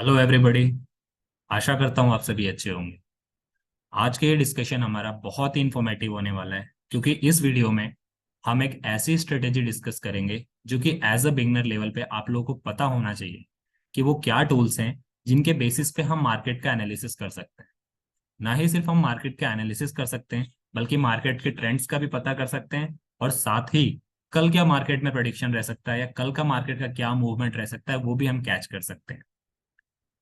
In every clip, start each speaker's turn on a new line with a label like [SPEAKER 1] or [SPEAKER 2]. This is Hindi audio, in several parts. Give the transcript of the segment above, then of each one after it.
[SPEAKER 1] Hello everybody. आशा करता हूँ आप सभी अच्छे होंगे। आज के ये डिस्कशन हमारा बहुत ही इंफॉर्मेटिव होने वाला है, क्योंकि इस वीडियो में हम एक ऐसी स्ट्रेटेजी डिस्कस करेंगे जो कि एज अ बिगनर लेवल पे आप लोगों को पता होना चाहिए कि वो क्या टूल्स हैं जिनके बेसिस पे हम मार्केट का एनालिसिस कर सकते हैं। ना ही सिर्फ हम मार्केट का एनालिसिस कर सकते हैं, बल्कि मार्केट के ट्रेंड्स का भी पता कर सकते हैं, और साथ ही कल क्या मार्केट में प्रेडिक्शन रह सकता है या कल का मार्केट का क्या मूवमेंट रह सकता है वो भी हम कैच कर सकते हैं।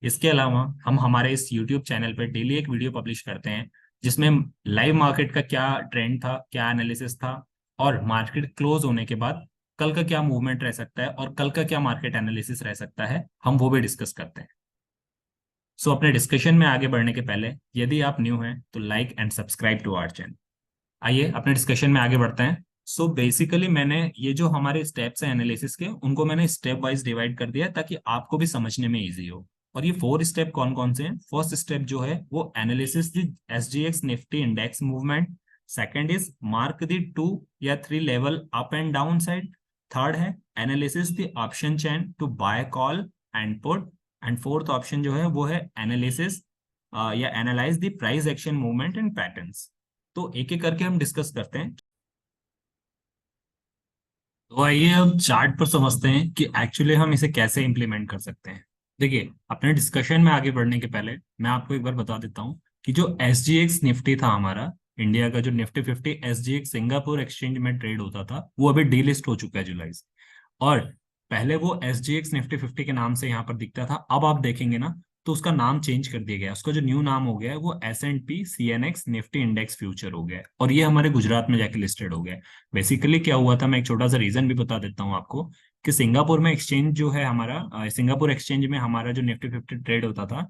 [SPEAKER 1] इसके अलावा हम हमारे इस YouTube चैनल पर डेली एक वीडियो पब्लिश करते हैं जिसमें लाइव मार्केट का क्या ट्रेंड था, क्या एनालिसिस था, और मार्केट क्लोज होने के बाद कल का क्या मूवमेंट रह सकता है और कल का क्या मार्केट एनालिसिस रह सकता है, हम वो भी डिस्कस करते हैं। सो अपने डिस्कशन में आगे बढ़ने के पहले यदि आप न्यू हैं तो like and subscribe to our channel. आइए अपने डिस्कशन में आगे बढ़ते हैं। सो बेसिकली मैंने ये जो हमारे स्टेप्स हैं एनालिसिस के, उनको मैंने स्टेप वाइज डिवाइड कर दिया है ताकि आपको भी समझने में इजी हो। और ये 4 स्टेप कौन कौन से हैं? फर्स्ट स्टेप जो है वो analysis the SGX Nifty index movement. Second is mark the 2 या 3 level up and down side. Third है analysis the option chain to buy call and put. And fourth option जो है वो है एनालिसिस या analyse the price action movement and patterns. तो एक एक करके हम डिस्कस करते हैं। तो आइए अब चार्ट पर समझते हैं कि एक्चुअली हम इसे कैसे इंप्लीमेंट कर सकते हैं। देखिए, अपने डिस्कशन में आगे बढ़ने के पहले मैं आपको एक बार बता देता हूँ कि जो SGX निफ्टी था हमारा, इंडिया का जो निफ्टी 50 SGX सिंगापुर एक्सचेंज में ट्रेड होता था, वो अभी डीलिस्ट हो चुका है जुलाई से। और पहले वो SGX निफ्टी 50 के नाम से यहाँ पर दिखता था, अब आप देखेंगे ना तो उसका नाम चेंज कर दिया गया है। उसका जो न्यू नाम हो गया है वो S&P CNX Nifty index future हो गया है, और ये हमारे गुजरात में जाके लिस्टेड हो गया है। बेसिकली क्या हुआ था, मैं एक छोटा सा रीजन भी बता देता हूँ आपको कि सिंगापुर में एक्सचेंज जो है हमारा, सिंगापुर एक्सचेंज में हमारा जो निफ्टी 50 ट्रेड होता था,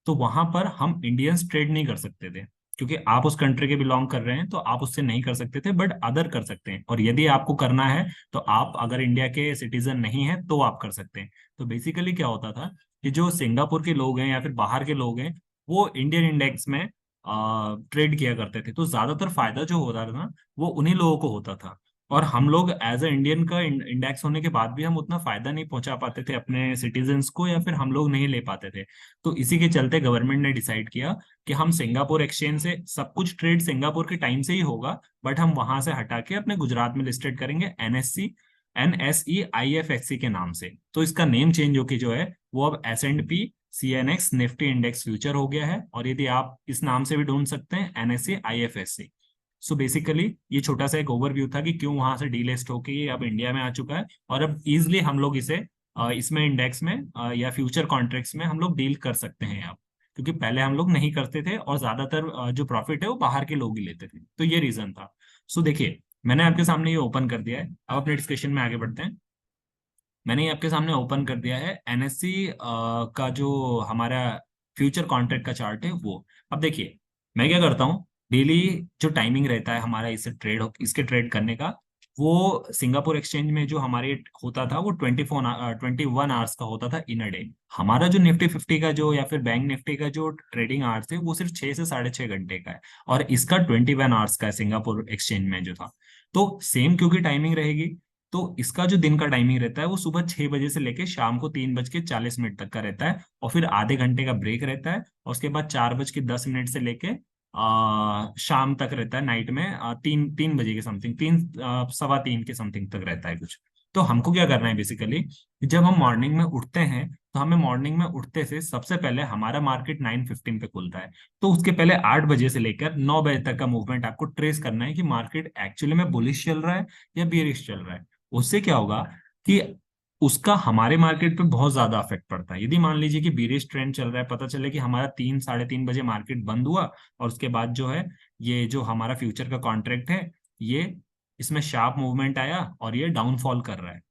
[SPEAKER 1] तो वहां पर हम इंडियंस ट्रेड नहीं कर सकते थे, क्योंकि आप उस कंट्री के बिलोंग कर रहे हैं तो आप उससे नहीं कर सकते थे, बट अदर कर सकते हैं। और यदि आपको करना है तो आप अगर इंडिया के सिटीजन नहीं है तो आप कर सकते हैं। तो बेसिकली क्या होता था कि जो सिंगापुर के लोग हैं या फिर बाहर के लोग हैं, वो इंडियन इंडेक्स में ट्रेड किया करते थे, तो ज्यादातर फायदा जो होता था ना वो उन्हीं लोगों को होता था। और हम लोग एज अ इंडियन का इंडेक्स होने के बाद भी हम उतना फायदा नहीं पहुंचा पाते थे अपने सिटीजन्स को, या फिर हम लोग नहीं ले पाते थे। तो इसी के चलते गवर्नमेंट ने डिसाइड किया कि हम सिंगापुर एक्सचेंज से सब कुछ ट्रेड सिंगापुर के टाइम से ही होगा, बट हम वहां से हटा के अपने गुजरात में लिस्टेड करेंगे NSE IFSC के नाम से। तो इसका नेम चेंज होके जो है वो अब S&P CNX Nifty index future हो गया है, और यदि आप इस नाम से भी ढूंढ सकते हैं NSE IFSC। सो बेसिकली ये छोटा सा एक ओवरव्यू था कि क्यों वहां से डीलिस्ट होके ये अब इंडिया में आ चुका है, और अब इजिली हम लोग इसे इसमें इंडेक्स में या फ्यूचर कॉन्ट्रैक्ट्स में हम लोग डील कर सकते हैं अब, क्योंकि पहले हम लोग नहीं करते थे और ज्यादातर जो प्रॉफिट है वो बाहर के लोग ही लेते थे। तो ये रीजन था। सो देखिए, मैंने आपके सामने ये ओपन कर दिया है, अब अपने डिस्कशन में आगे बढ़ते हैं। मैंने ये आपके सामने ओपन कर दिया है NSE का जो हमारा फ्यूचर कॉन्ट्रैक्ट का चार्ट है वो। अब देखिए, मैं क्या करता हूँ, डेली जो टाइमिंग रहता है हमारा इसे इसके ट्रेड करने का, वो सिंगापुर एक्सचेंज में जो हमारे होता था वो 21 आवर्स का होता था इन अ डे। हमारा जो निफ्टी 50 का जो या फिर बैंक निफ्टी का जो ट्रेडिंग आवर्स है वो सिर्फ 6 से 6.5 घंटे का है, और इसका 21 आवर्स का है सिंगापुर एक्सचेंज में जो था। तो सेम क्योंकि टाइमिंग रहेगी, तो इसका जो दिन का टाइमिंग रहता है वो सुबह 6 बजे से लेके शाम को 3:40 तक का रहता है, और फिर आधे घंटे का ब्रेक रहता है, और उसके बाद 4:10 से लेके शाम तक रहता है, नाइट में 3 बजे के समथिंग, 3 सवा 3 के समथिंग तक रहता है कुछ। तो हमको क्या करना है बेसिकली, जब हम मॉर्निंग में उठते हैं तो हमें मॉर्निंग में उठते से सबसे पहले हमारा मार्केट 9:15 पे खुलता है, तो उसके पहले 8 बजे से लेकर 9 बजे तक का मूवमेंट आपको ट्रेस करना है कि मार्केट एक्चुअली में बुलिश चल रहा है या बियरिश चल रहा है। उससे क्या होगा कि उसका हमारे मार्केट पे बहुत ज्यादा इफेक्ट पड़ता है। यदि मान लीजिए कि बीरिश ट्रेंड चल रहा है, पता चले कि हमारा 3 साढ़े 3 बजे मार्केट बंद हुआ, और उसके बाद जो है ये जो हमारा फ्यूचर का कॉन्ट्रैक्ट है, ये इसमें शार्प मूवमेंट आया और ये डाउनफॉल कर रहा है।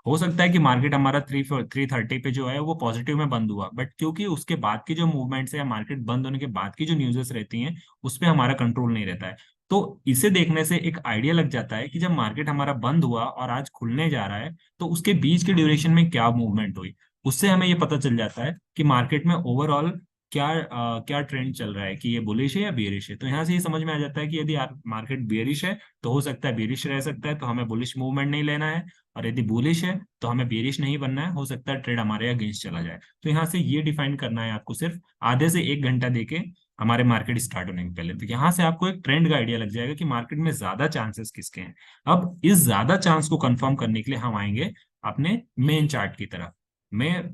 [SPEAKER 1] हो सकता है कि मार्केट हमारा 330 पे जो है वो पॉजिटिव में बंद हुआ, बट क्योंकि उसके बाद की जो मूवमेंट्स है या मार्केट बंद होने के बाद की जो न्यूज़ेस रहती हैं उस पर हमारा कंट्रोल नहीं रहता है। तो इसे देखने से एक आइडिया लग जाता है कि जब मार्केट हमारा बंद हुआ और आज खुलने जा रहा है तो उसके बीच के ड्यूरेशन में क्या मूवमेंट हुई। उससे हमें ये पता चल जाता है कि मार्केट में ओवरऑल क्या ट्रेंड चल रहा है, कि ये बुलिश है या बेरिश है। तो यहाँ से ये समझ में आ जाता है कि यदि मार्केट बेरिश है तो हो सकता है बेरिश रह सकता है, तो हमें बुलिश मूवमेंट नहीं लेना है, और यदि बुलिश है तो हमें बेरिश नहीं बनना है, हो सकता है ट्रेड हमारे अगेंस्ट चला जाए। तो यहाँ से ये डिफाइन करना है आपको, सिर्फ आधे से 1 घंटा देके हमारे मार्केट स्टार्ट होने के पहले। तो यहाँ से आपको एक ट्रेंड का आइडिया लग जाएगा कि मार्केट में ज्यादा चांसेस किसके हैं। अब इस ज्यादा चांस को कंफर्म करने के लिए हम आएंगे अपने मेन चार्ट की तरफ। मैं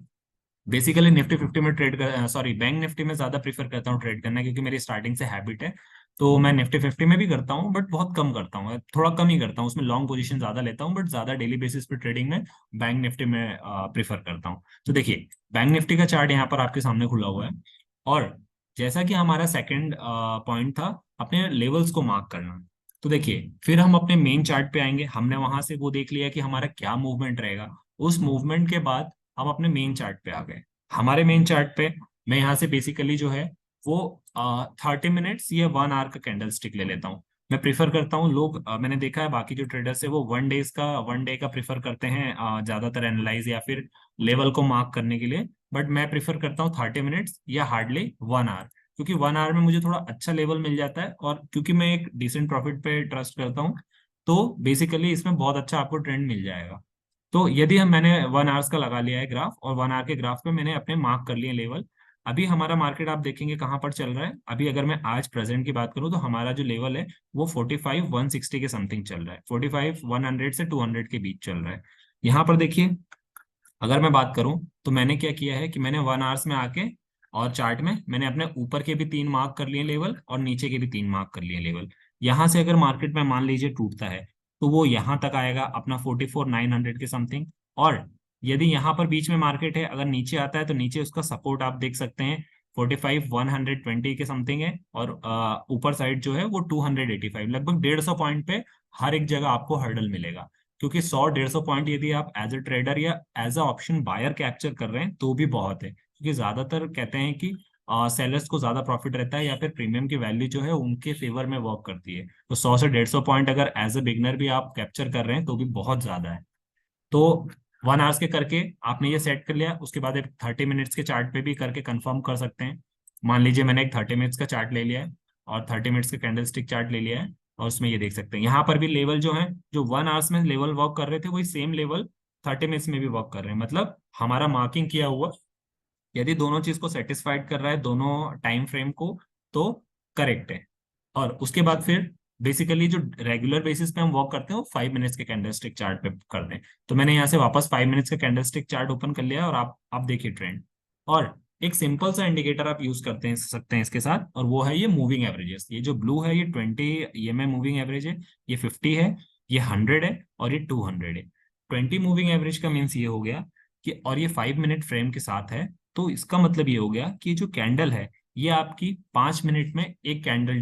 [SPEAKER 1] बेसिकली निफ्टी 50 में ट्रेड कर, सॉरी, बैंक निफ्टी में ज्यादा प्रीफर करता हूँ ट्रेड करना, क्योंकि मेरी स्टार्टिंग से हैबिट है। तो मैं निफ्टी 50 में भी करता हूँ, बट बहुत कम करता हूँ, थोड़ा कम ही करता हूँ, उसमें लॉन्ग पोजीशन ज्यादा लेता हूँ, बट ज्यादा डेली बेसिस पे ट्रेडिंग में बैंक निफ्टी में प्रीफर करता हूँ। तो देखिए, बैंक निफ्टी का चार्ट यहाँ पर आपके सामने खुला हुआ है, और जैसा कि हमारा सेकंड पॉइंट था अपने लेवल्स को मार्क करना, तो देखिए फिर हम अपने मेन चार्ट पे आएंगे। हमने वहां से वो देख लिया कि हमारा क्या मूवमेंट रहेगा। उस मूवमेंट के बाद हम अपने मेन चार्ट पे आ गए। हमारे मेन चार्ट पे मैं यहाँ से बेसिकली जो है वो 30 मिनट्स या 1 आवर का कैंडल स्टिक ले लेता हूँ। मैं प्रिफर करता हूँ, लोग मैंने देखा है बाकी जो ट्रेडर्स है वो 1 डे का प्रिफर करते हैं ज्यादातर एनालाइज या फिर लेवल को मार्क करने के लिए। बट मैं प्रिफर करता हूँ 30 मिनट्स या हार्डली 1 आवर, क्योंकि 1 आवर में मुझे थोड़ा अच्छा लेवल मिल जाता है, और क्योंकि मैं एक डिसेंट प्रॉफिट पे ट्रस्ट करता हूँ, तो बेसिकली इसमें बहुत अच्छा आपको ट्रेंड मिल जाएगा। तो यदि मैंने 1 आवर्स का लगा लिया है ग्राफ, और 1 आवर के ग्राफ पे मैंने अपने मार्क कर लिए लेवल। अभी हमारा मार्केट आप देखेंगे कहाँ पर चल रहा है। अभी अगर मैं आज प्रेजेंट की बात करूँ तो हमारा जो लेवल है वो 45,160 के समथिंग चल रहा है, 45,100 से 200 के बीच चल रहा है। यहाँ पर देखिए, अगर मैं बात करूं तो मैंने क्या किया है कि मैंने 1 आवर्स में आके और चार्ट में मैंने अपने ऊपर के भी 3 मार्क कर लिए लेवल, और नीचे के भी 3 मार्क कर लिए लेवल। यहाँ से अगर मार्केट में मान लीजिए टूटता है तो वो यहाँ तक आएगा अपना 44,900 के समथिंग। और यदि यहाँ पर बीच में मार्केट है, अगर नीचे आता है तो नीचे उसका सपोर्ट आप देख सकते हैं 45,120 के समथिंग है, और ऊपर साइड जो है वो 285, लगभग 150 पॉइंट पे हर एक जगह आपको हर्डल मिलेगा। क्योंकि 100-150 पॉइंट यदि आप एज अ ट्रेडर या as a option buyer capture कर रहे हैं तो भी बहुत है, क्योंकि ज्यादातर कहते हैं कि सेलर्स को ज्यादा प्रॉफिट रहता है, या फिर प्रीमियम की वैल्यू जो है उनके फेवर में वर्क करती है। तो 100 से 150 पॉइंट अगर एज अ बिगनर भी आप कैप्चर कर रहे हैं तो भी बहुत ज्यादा है। तो 1 आवर्स के करके आपने ये सेट कर लिया, उसके बाद एक 30 मिनट्स के चार्ट पे भी करके कंफर्म कर सकते हैं। मान लीजिए मैंने एक 30 मिनट्स का चार्ट ले लिया है, और 30 मिनट्स का कैंडल स्टिक चार्ट ले लिया है, और उसमें ये देख सकते हैं यहाँ पर भी लेवल जो है, जो 1 आवर्स में लेवल वर्क कर रहे थे वही सेम लेवल 30 मिनट्स में भी वर्क कर रहे हैं। मतलब हमारा मार्किंग किया हुआ यदि दोनों चीज को सेटिस्फाइड कर रहा है, दोनों टाइम फ्रेम को, तो करेक्ट है। और उसके बाद फिर बेसिकली जो रेगुलर बेसिस पे हम वर्क करते हैं वो 5 मिनट्स के कैंडलस्टिक चार्ट पे करते हैं। तो मैंने यहाँ से वापस 5 मिनट्स का कैंडलस्टिक चार्ट ओपन कर लिया है, और आप देखिए ट्रेंड। और एक सिंपल सा इंडिकेटर आप यूज करते हैं सकते हैं इसके साथ, और वो है ये मूविंग एवरेजेस। ये जो ब्लू है ये 20 EMA मूविंग एवरेज है, ये 50 है, ये 100 है, और ये 200 है। 20 मूविंग एवरेज का मीन्स ये हो गया कि, और ये 5 मिनट फ्रेम के साथ है, तो इसका मतलब ये हो गया कि जो कैंडल है ये आपकी 5 मिनट में एक कैंडल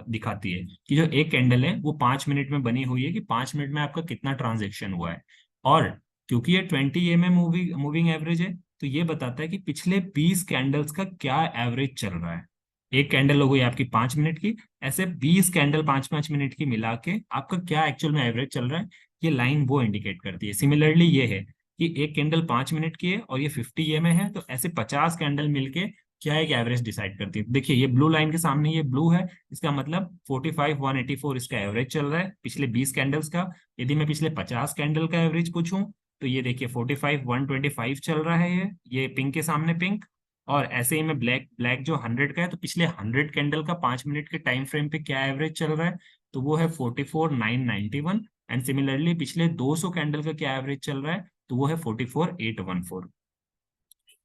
[SPEAKER 1] दिखाती है, कि जो एक कैंडल है वो 5 मिनट में बनी हुई है, कि 5 मिनट में आपका कितना ट्रांजेक्शन हुआ है। और क्योंकि ये 20 EMA मूविंग मूविंग एवरेज है, तो ये बताता है कि पिछले 20 कैंडल्स का क्या एवरेज चल रहा है। एक कैंडल हो गई आपकी 5 मिनट की, ऐसे 20 कैंडल 5-5 मिनट की मिला के आपका क्या एक्चुअल में एवरेज चल रहा है, ये लाइन वो इंडिकेट करती है। सिमिलरली ये है कि एक कैंडल 5 मिनट की है और ये 50 EMA है, तो ऐसे 50 कैंडल मिलके क्या एक एवरेज डिसाइड करती है। देखिए ये ब्लू लाइन के सामने ये ब्लू है, इसका मतलब 45,184 इसका एवरेज चल रहा है पिछले 20 कैंडल्स का। यदि मैं पिछले 50 कैंडल का एवरेज पूछूं तो ये देखिए 45,125 चल रहा है, ये पिंक के सामने पिंक। और ऐसे ही में ब्लैक ब्लैक जो 100 का है, तो पिछले 100 कैंडल का 5 मिनट के टाइम फ्रेम पे क्या एवरेज चल रहा है, तो वो है 44,991। एंड सिमिलरली पिछले 200 कैंडल का क्या एवरेज चल रहा है, तो वो है 44,814।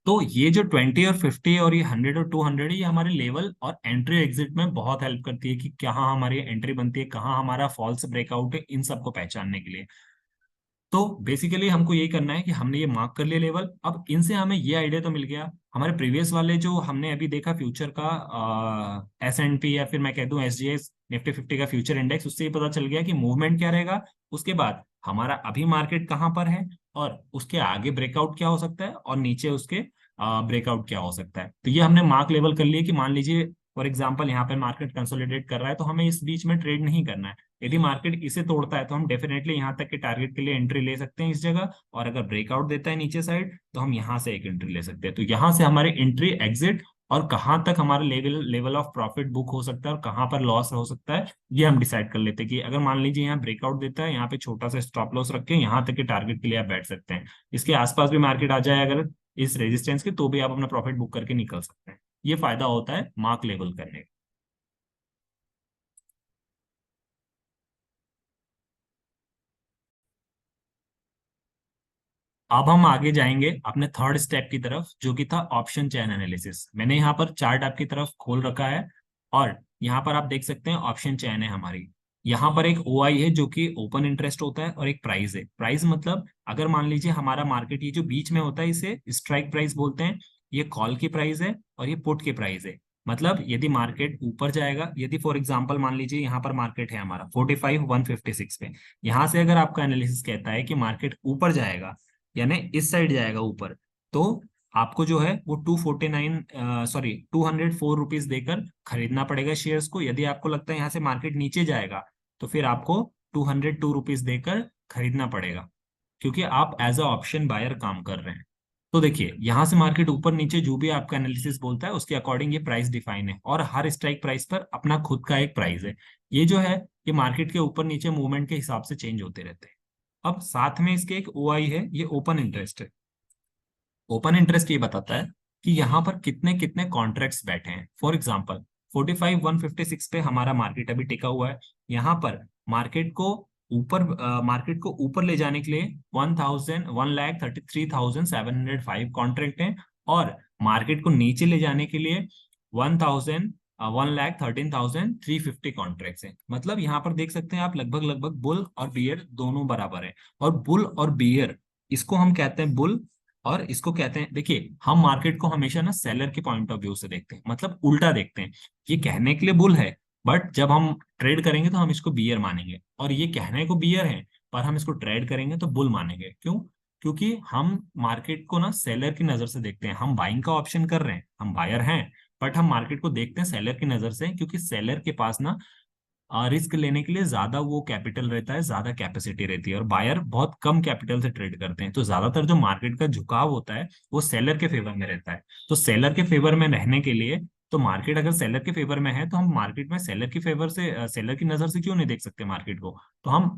[SPEAKER 1] तो ये जो 20 और 50 और ये 100 और 200 है, ये हमारे लेवल और एंट्री एग्जिट में बहुत हेल्प करती है, कि कहाँ हमारी एंट्री बनती है, कहाँ हमारा फॉल्स ब्रेकआउट है, इन सबको पहचानने के लिए। तो बेसिकली हमको यही करना है कि हमने ये मार्क कर लिया लेवल। अब इनसे हमें ये आइडिया तो मिल गया, हमारे प्रीवियस वाले जो हमने अभी देखा फ्यूचर का S&P, या फिर मैं कह दूं SGX निफ्टी 50 का फ्यूचर इंडेक्स, उससे ये पता चल गया कि मूवमेंट क्या रहेगा। उसके बाद हमारा अभी मार्केट कहाँ पर है, और उसके आगे ब्रेकआउट क्या हो सकता है, और नीचे उसके ब्रेकआउट क्या हो सकता है। तो ये हमने मार्क लेवल कर लिए कि मान लीजिए फॉर एग्जाम्पल यहाँ पे मार्केट कंसोलिडेट कर रहा है, तो हमें इस बीच में ट्रेड नहीं करना है। यदि मार्केट इसे तोड़ता है तो हम डेफिनेटली यहाँ तक के टारगेट के लिए एंट्री ले सकते हैं इस जगह, और अगर ब्रेकआउट देता है नीचे साइड तो हम यहाँ से एक एंट्री ले सकते हैं। तो यहाँ से हमारे एंट्री एग्जिट और कहाँ तक हमारा level level of profit book हो सकता है और कहाँ पर लॉस हो सकता है, ये हम डिसाइड कर लेते हैं कि अगर मान लीजिए यहाँ ब्रेकआउट देता है, यहाँ पे छोटा सा स्टॉप लॉस रख के यहाँ तक के टारगेट के लिए आप बैठ सकते हैं। इसके आसपास भी मार्केट आ जाए अगर इस रेजिस्टेंस के, तो भी आप अपना प्रॉफिट बुक करके निकल सकते हैं। ये फायदा होता है मार्क लेवल करने का। अब हम आगे जाएंगे अपने थर्ड स्टेप की तरफ, जो कि था ऑप्शन चेन एनालिसिस। मैंने यहाँ पर चार्ट आपकी तरफ खोल रखा है और यहाँ पर आप देख सकते हैं ऑप्शन चेन है हमारी। यहाँ पर एक ओआई है जो कि ओपन इंटरेस्ट होता है, और एक प्राइस है। प्राइस मतलब अगर मान लीजिए हमारा मार्केट ये जो बीच में होता है इसे स्ट्राइक प्राइस बोलते हैं। ये कॉल की प्राइस है और ये पुट की प्राइस है। मतलब यदि मार्केट ऊपर जाएगा, यदि फॉर एग्जांपल मान लीजिए यहाँ पर मार्केट है हमारा 45,156 पे, यहाँ से अगर आपका एनालिसिस कहता है कि मार्केट ऊपर जाएगा, यानी इस साइड जाएगा ऊपर, तो आपको जो है वो 249 सॉरी 204 रुपीज देकर खरीदना पड़ेगा शेयर्स को। यदि आपको लगता है यहाँ से मार्केट नीचे जाएगा, तो फिर आपको 202 रुपीज देकर खरीदना पड़ेगा, क्योंकि आप एज अ ऑप्शन बायर काम कर रहे हैं। तो देखिए यहाँ से मार्केट ऊपर नीचे जो भी आपका एनालिसिस बोलता है उसके अकॉर्डिंग ये प्राइस डिफाइन है, और हर स्ट्राइक प्राइस पर अपना खुद का एक प्राइस है। ये जो है ये मार्केट के ऊपर नीचे मूवमेंट के हिसाब से चेंज होते रहते हैं। अब साथ में इसके एक ओआई है, ये ओपन इंटरेस्ट है। ओपन इंटरेस्ट ये बताता है कि यहाँ पर कितने कितने कॉन्ट्रैक्ट्स बैठे हैं। फॉर एग्जांपल 45,156 पे हमारा मार्केट अभी टिका हुआ है। यहाँ पर मार्केट को ऊपर ले जाने के लिए 1,33,705 कॉन्ट्रैक्ट हैं, और मार्केट को नीचे ले जाने के लिए 1,13,350 कॉन्ट्रैक्ट्स हैं। मतलब यहाँ पर देख सकते हैं आप लगभग लगभग बुल और बियर दोनों बराबर है। और बुल और बियर, इसको हम कहते हैं बुल, और इसको कहते हैं, देखिए हम मार्केट को हमेशा ना सेलर के पॉइंट ऑफ व्यू से देखते हैं, मतलब उल्टा देखते हैं। ये कहने के लिए बुल है, बट जब हम ट्रेड करेंगे तो हम इसको बियर मानेंगे, और ये कहने को बियर है पर हम इसको ट्रेड करेंगे तो बुल मानेंगे। क्यों? क्योंकि हम मार्केट को ना सेलर की नजर से देखते हैं। हम बाइंग का ऑप्शन कर रहे हैं, हम बायर हैं, बट हम मार्केट को देखते हैं सेलर की नजर से, क्योंकि सेलर के पास ना रिस्क लेने के लिए ज्यादा वो कैपिटल रहता है, ज्यादा कैपेसिटी रहती है, और बायर बहुत कम कैपिटल से ट्रेड करते हैं। तो ज्यादातर जो मार्केट का झुकाव होता है वो सेलर के फेवर में रहता है। तो सेलर के फेवर में रहने के लिए, तो मार्केट अगर सेलर के फेवर में है तो हम मार्केट में सेलर की फेवर से सेलर की नजर से क्यों नहीं देख सकते मार्केट को? तो हम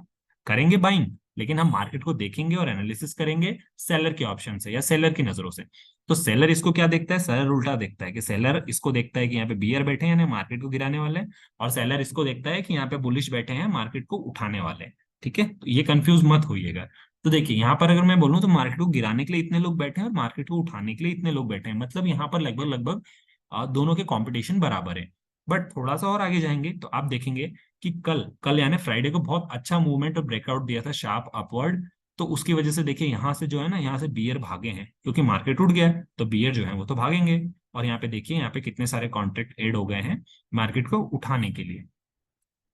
[SPEAKER 1] करेंगे बाइंग, लेकिन हम मार्केट को देखेंगे और एनालिसिस करेंगे सेलर के ऑप्शन से या सेलर की नजरों से। तो सेलर इसको क्या देखता है? सेलर उल्टा देखता है कि सेलर इसको देखता है कि यहाँ पे बियर बैठे हैं, यानी मार्केट को गिराने वाले हैं, और सेलर इसको देखता है कि यहाँ पे बुलिश बैठे हैं, मार्केट को उठाने वाले हैं। ठीक है, तो ये कंफ्यूज मत होइएगा। तो देखिए यहाँ पर अगर मैं बोलूँ तो मार्केट को गिराने के लिए इतने लोग बैठे हैं और मार्केट को उठाने के लिए इतने लोग बैठे हैं, मतलब यहाँ पर लगभग लगभग दोनों के कंपटीशन बराबर है। बट थोड़ा सा और आगे जाएंगे तो आप देखेंगे कि कल कल यानी फ्राइडे को बहुत अच्छा मूवमेंट और ब्रेकआउट दिया था, शार्प अपवर्ड। तो उसकी वजह से देखिए यहाँ से जो है ना, यहाँ से बियर भागे हैं, क्योंकि मार्केट उठ गया है, तो बियर जो है वो तो भागेंगे। और यहाँ पे देखिए यहाँ पे कितने सारे कॉन्ट्रैक्ट ऐड हो गए हैं मार्केट को उठाने के लिए।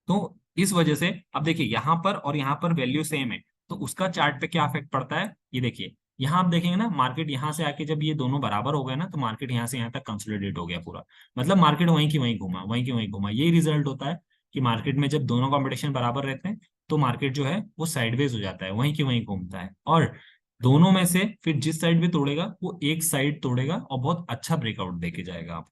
[SPEAKER 1] तो इस वजह से अब देखिए यहाँ पर और यहाँ पर वैल्यू सेम है, तो उसका चार्ट पे क्या इफेक्ट पड़ता है ये देखिए। यहाँ आप देखेंगे ना, मार्केट यहाँ से आके जब ये दोनों बराबर हो गए ना, तो मार्केट यहाँ से यहाँ तक कंसोलिडेट हो गया पूरा। मतलब मार्केट वहीं की वहीं घूमा, वहीं की वहीं घूमा। यही रिजल्ट होता है कि मार्केट में जब दोनों कॉम्पिटिशन बराबर रहते हैं तो मार्केट जो है वो साइडवेज हो जाता है, वहीं की वहीं घूमता है, और दोनों में से फिर जिस साइड भी तोड़ेगा वो एक साइड तोड़ेगा और बहुत अच्छा ब्रेकआउट देके जाएगा।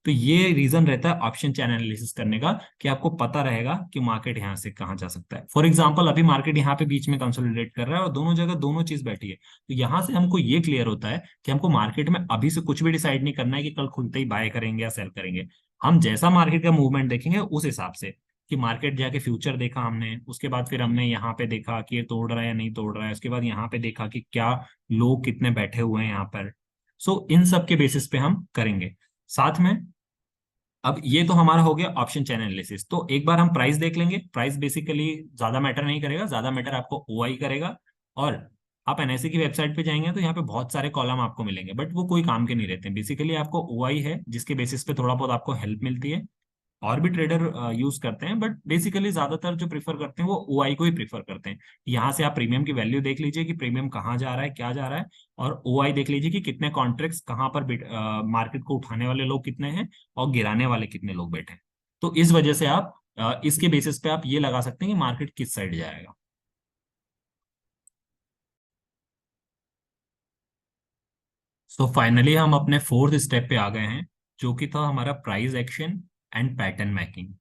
[SPEAKER 1] तो ये रीजन रहता है ऑप्शन चैन एनालिसिस करने का, कि आपको पता रहेगा कि मार्केट यहाँ से कहाँ जा सकता है। फॉर एग्जांपल अभी मार्केट यहाँ पे बीच में कंसोलिडेट कर रहा है और दोनों जगह दोनों चीज बैठी है, तो यहाँ से हमको ये क्लियर होता है कि हमको मार्केट में अभी से कुछ भी डिसाइड नहीं करना है कि कल खुलते ही बाय करेंगे या सेल करेंगे। हम जैसा मार्केट का मूवमेंट देखेंगे उस हिसाब से, कि मार्केट जाके फ्यूचर देखा हमने, उसके बाद फिर हमने यहाँ पे देखा कि ये तोड़ रहा है या नहीं तोड़ रहा है, उसके बाद यहाँ पे देखा कि क्या लोग कितने बैठे हुए हैं यहाँ पर। सो इन सब के बेसिस पे हम करेंगे साथ में। अब ये तो हमारा हो गया ऑप्शन चैन एनालिसिस। तो एक बार हम प्राइस देख लेंगे। प्राइस बेसिकली ज्यादा मैटर नहीं करेगा, ज्यादा मैटर आपको ओआई करेगा। और आप एनएससी की वेबसाइट पे जाएंगे तो यहाँ पे बहुत सारे कॉलम आपको मिलेंगे, बट वो कोई काम के नहीं रहते हैं। बेसिकली आपको ओआई है जिसके बेसिस पे थोड़ा बहुत आपको हेल्प मिलती है। और भी ट्रेडर यूज करते हैं, बट बेसिकली ज्यादातर जो प्रीफर करते हैं वो ओआई को ही प्रीफर करते हैं। यहाँ से आप प्रीमियम की वैल्यू देख लीजिए कि प्रीमियम कहाँ जा रहा है, क्या जा रहा है, और ओआई देख लीजिए कि कितने कॉन्ट्रैक्ट्स कहाँ पर मार्केट को उठाने वाले लोग कितने हैं और गिराने वाले कितने लोग बैठे हैं। तो इस वजह से आप इसके बेसिस पे आप ये लगा सकते हैं कि मार्केट किस साइड जाएगा। सो फाइनली हम अपने फोर्थ स्टेप पे आ गए हैं। जो कि था हमारा price action and pattern making.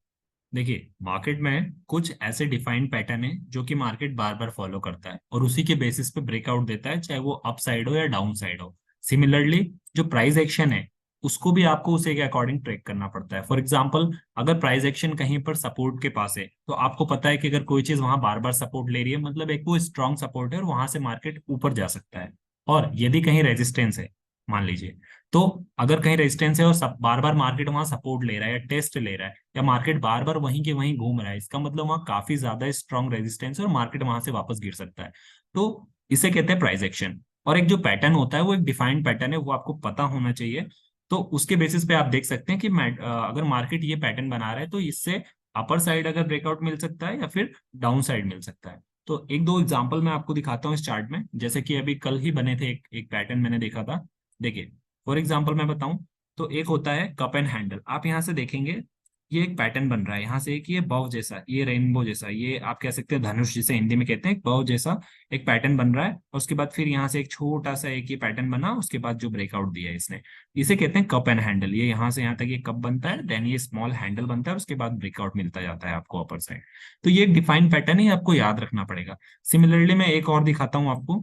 [SPEAKER 1] देखिए मार्केट में कुछ ऐसे डिफाइंड पैटर्न है जो कि मार्केट बार बार फॉलो करता है और उसी के बेसिस पे ब्रेकआउट देता है, चाहे वो अप साइड हो या डाउन साइड हो। सिमिलरली जो प्राइस एक्शन है उसको भी आपको उसी के अकॉर्डिंग ट्रैक करना पड़ता है। फॉर एग्जांपल अगर प्राइस एक्शन कहीं पर सपोर्ट के पास है तो आपको पता है कि अगर कोई चीज वहां बार बार सपोर्ट ले रही है मतलब एक वो स्ट्रांग सपोर्ट है और वहां से मार्केट ऊपर जा सकता है। और यदि कहीं रेजिस्टेंस है मान लीजिए, तो अगर कहीं रेजिस्टेंस है और सब बार बार मार्केट वहां सपोर्ट ले रहा है या टेस्ट ले रहा है या मार्केट बार बार वहीं के वहीं घूम रहा है, इसका मतलब वहां काफी ज्यादा स्ट्रांग रेजिस्टेंस है और मार्केट वहां से वापस गिर सकता है। तो इसे कहते हैं प्राइस एक्शन। और एक जो पैटर्न होता है वो एक डिफाइंड पैटर्न है, वो आपको पता होना चाहिए। तो उसके बेसिस पे आप देख सकते हैं कि अगर मार्केट ये पैटर्न बना रहा है तो इससे अपर साइड अगर ब्रेकआउट मिल सकता है या फिर डाउन साइड मिल सकता है। तो एक दो एग्जांपल मैं आपको दिखाता हूँ इस चार्ट में, जैसे कि अभी कल ही बने थे, एक पैटर्न मैंने देखा था। देखिए फॉर एग्जाम्पल मैं बताऊं तो एक होता है कप एंड हैंडल। आप यहाँ से देखेंगे ये एक पैटर्न बन रहा है, यहाँ से एक ये बॉव जैसा, ये रेनबो जैसा, ये आप कह सकते हैं धनुष जिसे हिंदी में कहते हैं, बॉव जैसा एक पैटर्न बन रहा है। और उसके बाद फिर यहाँ से एक छोटा सा एक ये पैटर्न बना, उसके बाद जो ब्रेकआउट दिया है इसने, इसे कहते हैं कप एंड हैंडल। ये यहाँ से यहाँ तक ये कप बनता है, देन ये स्मॉल हैंडल बनता है, उसके बाद ब्रेकआउट मिलता जाता है आपको अपर साइड। तो ये एक डिफाइंड पैटर्न है, आपको याद रखना पड़ेगा। सिमिलरली मैं एक और दिखाता हूँ आपको।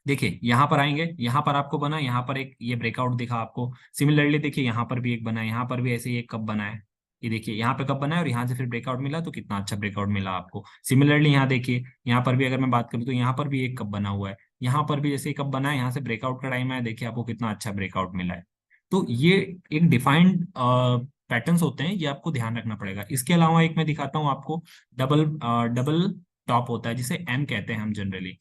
[SPEAKER 1] देखिए यहाँ पर आएंगे, यहाँ पर आपको बना, यहाँ पर एक ये ब्रेकआउट दिखा आपको। सिमिलरली देखिए यहाँ पर भी एक बना है, यहाँ पर भी ऐसे ही एक कप बना है। ये देखिए यहाँ पे कप बना है और यहाँ से फिर ब्रेकआउट मिला, तो कितना अच्छा ब्रेकआउट मिला आपको। सिमिलरली यहाँ देखिए, यहाँ पर भी अगर मैं बात करूँ तो यहाँ पर भी एक कप बना हुआ है, यहाँ पर भी जैसे एक कप बना है, यहाँ से ब्रेकआउट का टाइम है, देखिए आपको कितना अच्छा ब्रेकआउट मिला है। तो ये एक डिफाइंड पैटर्न्स होते हैं, ये आपको ध्यान रखना पड़ेगा। इसके अलावा एक मैं दिखाता हूँ आपको, डबल डबल टॉप होता है जिसे एम कहते हैं हम जनरली।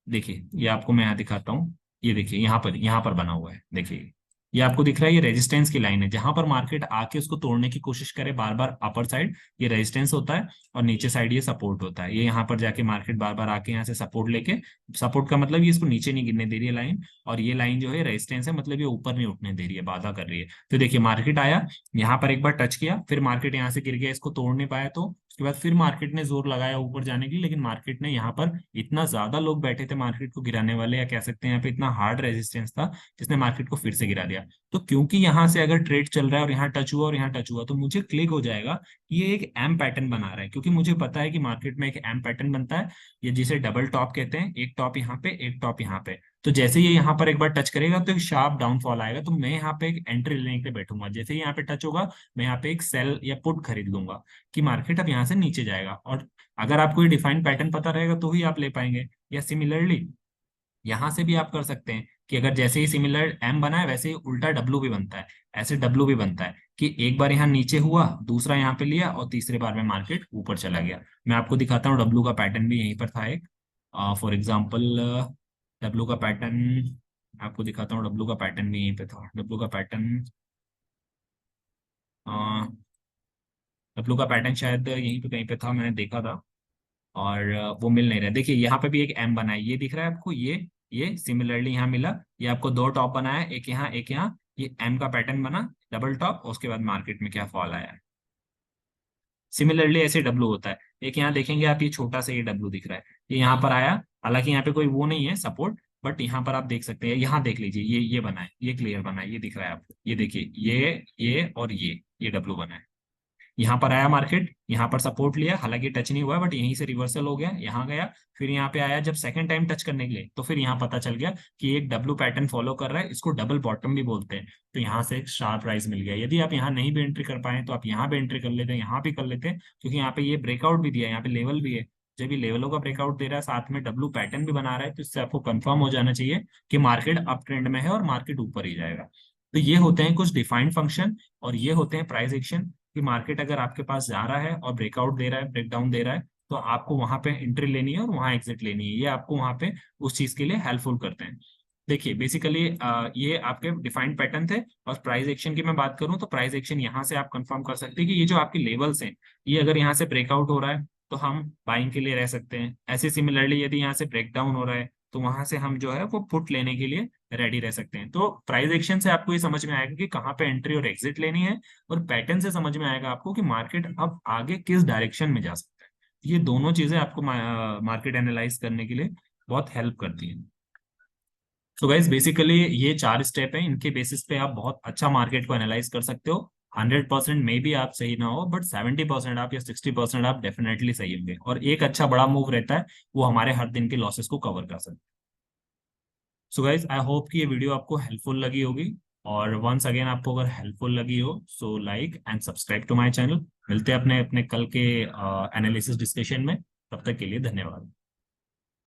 [SPEAKER 1] देखिए ये आपको मैं यहाँ दिखाता हूँ। ये देखिए यहाँ पर बना हुआ है, देखिए ये आपको दिख रहा है, ये रेजिस्टेंस की लाइन है, जहां पर मार्केट आके उसको तोड़ने की कोशिश करे बार बार अपर साइड ये रेजिस्टेंस होता है और नीचे साइड ये सपोर्ट होता है। ये यहाँ पर जाके मार्केट बार बार आके यहाँ से सपोर्ट लेके, सपोर्ट का मतलब ये इसको नीचे नहीं गिरने दे रही है लाइन, और ये लाइन जो है रेजिस्टेंस है, मतलब ये ऊपर नहीं उठने दे रही है, बाधा कर रही है। तो देखिए मार्केट आया यहाँ पर एक बार टच किया, फिर मार्केट यहाँ से गिर गया, इसको तोड़ नहीं पाया, तो उसके बाद फिर मार्केट ने जोर लगाया ऊपर जाने के लिए, लेकिन मार्केट ने यहाँ पर इतना ज्यादा लोग बैठे थे मार्केट को गिराने वाले, या कह सकते हैं यहाँ पे इतना हार्ड रेजिस्टेंस था जिसने मार्केट को फिर से गिरा दिया। तो क्योंकि यहाँ से अगर ट्रेड चल रहा है और यहाँ टच हुआ और यहाँ टच हुआ, तो मुझे क्लिक हो जाएगा कि ये एक एम पैटर्न बना रहा है, क्योंकि मुझे पता है कि मार्केट में एक एम पैटर्न बनता है, ये जिसे डबल टॉप कहते हैं, एक टॉप यहाँ पे एक टॉप यहाँ पे। तो जैसे ये यहाँ पर एक बार टच करेगा तो एक शार्प डाउनफॉल आएगा, तो मैं यहाँ पे एक एंट्री लेने के लिए बैठूंगा। जैसे ही यहाँ पे टच होगा मैं यहाँ पे एक सेल या पुट खरीद लूंगा कि मार्केट अब यहाँ से नीचे जाएगा। और अगर आपको ये डिफाइंड पैटर्न पता रहेगा तो ही आप ले पाएंगे। या सिमिलरली यहां से भी आप कर सकते हैं कि अगर जैसे ही सिमिलर एम बना है वैसे ही उल्टा डब्लू भी बनता है। ऐसे डब्लू भी बनता है कि एक बार यहाँ नीचे हुआ, दूसरा यहाँ पे लिया और तीसरे बार में मार्केट ऊपर चला गया। मैं आपको दिखाता हूँ, डब्लू का पैटर्न भी यहीं पर था एक। फॉर एग्जाम्पल डब्लू का पैटर्न आपको दिखाता हूँ, डब्लू का पैटर्न भी यहीं पे था। डब्लू का पैटर्न डब्लू का पैटर्न शायद यहीं पे कहीं पे था, मैंने देखा था, और वो मिल नहीं रहा। देखिए यहाँ पे भी एक एम बना है, ये दिख रहा है आपको, ये सिमिलरली यहाँ मिला, ये आपको दो टॉप बना है, एक यहाँ एक यहाँ, ये एम का पैटर्न बना, डबल टॉप, उसके बाद मार्केट में क्या फॉल आया है। सिमिलरली ऐसे डब्लू होता है, एक यहाँ देखेंगे आप, ये छोटा सा ये डब्लू दिख रहा है, ये यहाँ पर आया, हालांकि यहाँ पे कोई वो नहीं है सपोर्ट, बट यहाँ पर आप देख सकते हैं, यहाँ देख लीजिए, ये बना है, ये क्लियर बना है, ये दिख रहा है आपको, ये देखिए ये और ये डब्लू बना है। यहाँ पर आया मार्केट, यहाँ पर सपोर्ट लिया, हालांकि टच नहीं हुआ, बट यहीं से रिवर्सल हो गया, यहाँ गया, फिर यहाँ पे आया जब सेकंड टाइम टच करने के लिए, तो फिर यहाँ पता चल गया कि एक डब्लू पैटर्न फॉलो कर रहा है, इसको डबल बॉटम भी बोलते हैं। तो यहाँ से एक शार्प राइज मिल गया। यदि आप यहाँ नहीं भी एंट्री कर पाए तो आप यहाँ भी एंट्री कर लेते हैं, यहाँ भी कर लेते हैं, क्योंकि यहाँ पे ये ब्रेकआउट भी दिया है, यहाँ पे लेवल भी है। जब ये लेवलों का ब्रेकआउट दे रहा है साथ में डब्लू पैटर्न भी बना रहा है, तो इससे आपको कंफर्म हो जाना चाहिए कि मार्केट अप ट्रेंड में है और मार्केट ऊपर ही जाएगा। तो ये होते हैं कुछ डिफाइंड फंक्शन, और ये होते हैं प्राइस एक्शन, कि मार्केट अगर आपके पास जा रहा है और ब्रेकआउट दे रहा है, ब्रेकडाउन दे रहा है, तो आपको वहां पे एंट्री लेनी है और वहां एग्जिट लेनी है। ये आपको वहां पे उस चीज के लिए हेल्पफुल करते हैं। देखिए बेसिकली ये आपके डिफाइंड पैटर्न थे। और प्राइस एक्शन की मैं बात करूं तो प्राइस एक्शन यहाँ से आप कंफर्म कर सकते हैं कि ये जो आपके लेवल्स हैं, ये अगर यहाँ से ब्रेकआउट हो रहा है तो हम बाइंग के लिए रह सकते हैं। ऐसे सिमिलरली यदि यहाँ से ब्रेक डाउन हो रहा है तो वहां से हम जो है वो पुट लेने के लिए रेडी रह सकते हैं। तो प्राइस एक्शन से आपको ये समझ में आएगा कि कहाँ पे एंट्री और एग्जिट लेनी है, और पैटर्न से समझ में आएगा आपको कि मार्केट अब आगे किस डायरेक्शन में जा सकता है। ये दोनों चीजें आपको मार्केट एनालाइज करने के लिए बहुत हेल्प करती हैं। सो गाइज बेसिकली ये 4 स्टेप हैं, इनके बेसिस पे आप बहुत अच्छा मार्केट को एनालाइज कर सकते हो। 100% में भी आप सही ना हो, बट 70% आप या 60% आप डेफिनेटली सही होंगे, और एक अच्छा बड़ा मूव रहता है वो हमारे हर दिन के लॉसेस को कवर कर सकता है। सो गाइज आई होप कि ये वीडियो आपको हेल्पफुल लगी होगी, और वंस अगेन आपको अगर हेल्पफुल लगी हो so like and subscribe to my channel. मिलते हैं अपने अपने कल के एनालिसिस डिस्कशन में। तब तक के लिए धन्यवाद।